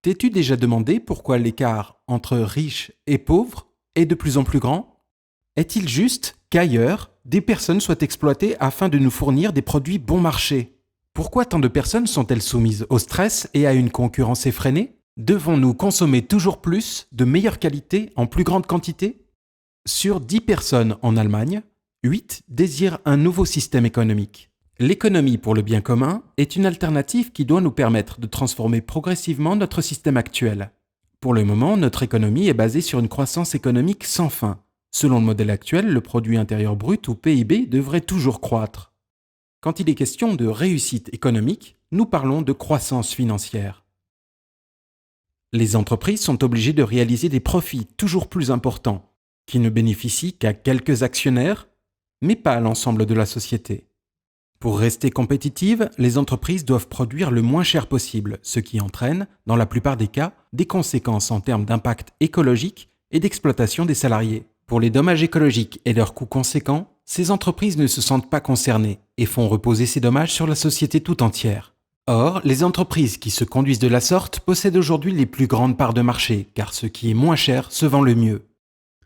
T'es-tu déjà demandé pourquoi l'écart entre riches et pauvres est de plus en plus grand? Est-il juste qu'ailleurs, des personnes soient exploitées afin de nous fournir des produits bon marché? Pourquoi tant de personnes sont-elles soumises au stress et à une concurrence effrénée? Devons-nous consommer toujours plus, de meilleure qualité, en plus grande quantité? Sur 10 personnes en Allemagne, 8 désirent un nouveau système économique. L'économie pour le bien commun est une alternative qui doit nous permettre de transformer progressivement notre système actuel. Pour le moment, notre économie est basée sur une croissance économique sans fin. Selon le modèle actuel, le produit intérieur brut ou PIB devrait toujours croître. Quand il est question de réussite économique, nous parlons de croissance financière. Les entreprises sont obligées de réaliser des profits toujours plus importants, qui ne bénéficient qu'à quelques actionnaires, mais pas à l'ensemble de la société. Pour rester compétitives, les entreprises doivent produire le moins cher possible, ce qui entraîne, dans la plupart des cas, des conséquences en termes d'impact écologique et d'exploitation des salariés. Pour les dommages écologiques et leurs coûts conséquents, ces entreprises ne se sentent pas concernées et font reposer ces dommages sur la société tout entière. Or, les entreprises qui se conduisent de la sorte possèdent aujourd'hui les plus grandes parts de marché, car ce qui est moins cher se vend le mieux.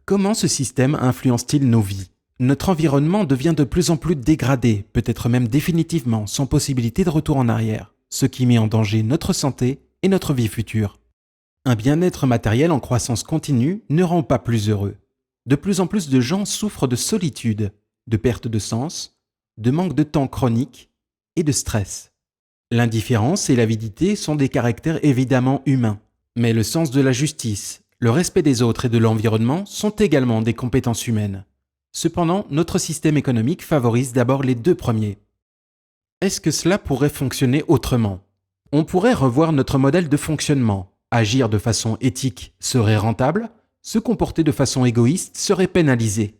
Comment ce système influence-t-il nos vies ? Notre environnement devient de plus en plus dégradé, peut-être même définitivement, sans possibilité de retour en arrière, ce qui met en danger notre santé et notre vie future. Un bien-être matériel en croissance continue ne rend pas plus heureux. De plus en plus de gens souffrent de solitude, de perte de sens, de manque de temps chronique et de stress. L'indifférence et l'avidité sont des caractères évidemment humains, mais le sens de la justice, le respect des autres et de l'environnement sont également des compétences humaines. Cependant, notre système économique favorise d'abord les deux premiers. Est-ce que cela pourrait fonctionner autrement? On pourrait revoir notre modèle de fonctionnement. Agir de façon éthique serait rentable, se comporter de façon égoïste serait pénalisé.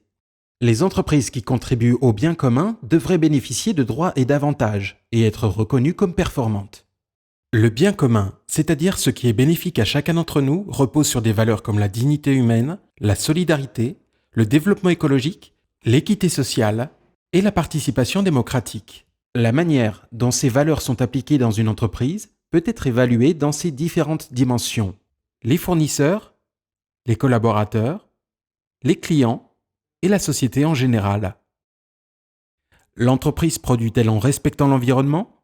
Les entreprises qui contribuent au bien commun devraient bénéficier de droits et d'avantages et être reconnues comme performantes. Le bien commun, c'est-à-dire ce qui est bénéfique à chacun d'entre nous, repose sur des valeurs comme la dignité humaine, la solidarité, le développement écologique, l'équité sociale et la participation démocratique. La manière dont ces valeurs sont appliquées dans une entreprise peut être évaluée dans ces différentes dimensions. Les fournisseurs, les collaborateurs, les clients et la société en général. L'entreprise produit-elle en respectant l'environnement?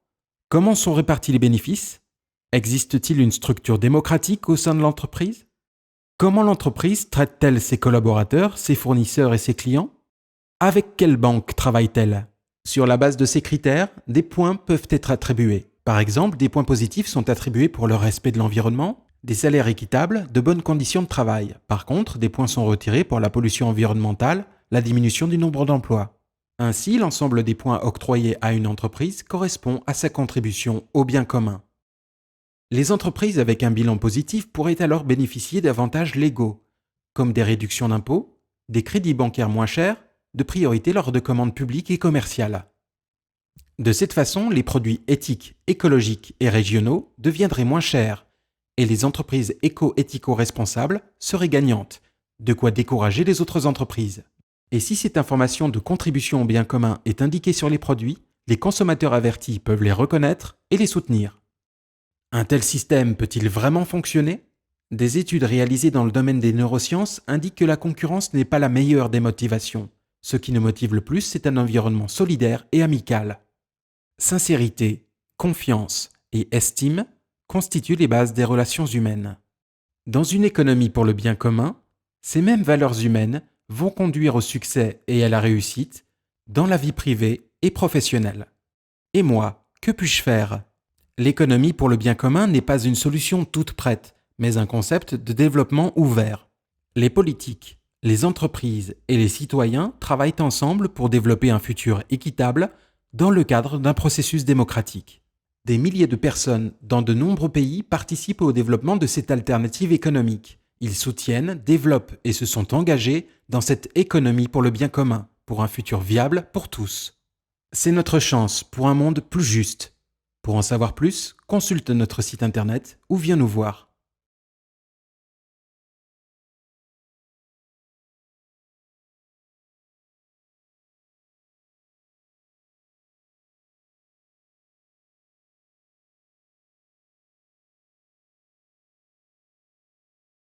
Comment sont répartis les bénéfices? Existe-t-il une structure démocratique au sein de l'entreprise? Comment l'entreprise traite-t-elle ses collaborateurs, ses fournisseurs et ses clients? Avec quelle banque travaille-t-elle? Sur la base de ces critères, des points peuvent être attribués. Par exemple, des points positifs sont attribués pour le respect de l'environnement, des salaires équitables, de bonnes conditions de travail. Par contre, des points sont retirés pour la pollution environnementale, la diminution du nombre d'emplois. Ainsi, l'ensemble des points octroyés à une entreprise correspond à sa contribution au bien commun. Les entreprises avec un bilan positif pourraient alors bénéficier d'avantages légaux, comme des réductions d'impôts, des crédits bancaires moins chers, de priorité lors de commandes publiques et commerciales. De cette façon, les produits éthiques, écologiques et régionaux deviendraient moins chers et les entreprises éco-éthico-responsables seraient gagnantes, de quoi décourager les autres entreprises. Et si cette information de contribution au bien commun est indiquée sur les produits, les consommateurs avertis peuvent les reconnaître et les soutenir. Un tel système peut-il vraiment fonctionner? Des études réalisées dans le domaine des neurosciences indiquent que la concurrence n'est pas la meilleure des motivations. Ce qui nous motive le plus, c'est un environnement solidaire et amical. Sincérité, confiance et estime constituent les bases des relations humaines. Dans une économie pour le bien commun, ces mêmes valeurs humaines vont conduire au succès et à la réussite dans la vie privée et professionnelle. Et moi, que puis-je faire? L'économie pour le bien commun n'est pas une solution toute prête, mais un concept de développement ouvert. Les politiques, les entreprises et les citoyens travaillent ensemble pour développer un futur équitable dans le cadre d'un processus démocratique. Des milliers de personnes dans de nombreux pays participent au développement de cette alternative économique. Ils soutiennent, développent et se sont engagés dans cette économie pour le bien commun, pour un futur viable pour tous. C'est notre chance pour un monde plus juste. Pour en savoir plus, consulte notre site internet ou viens nous voir.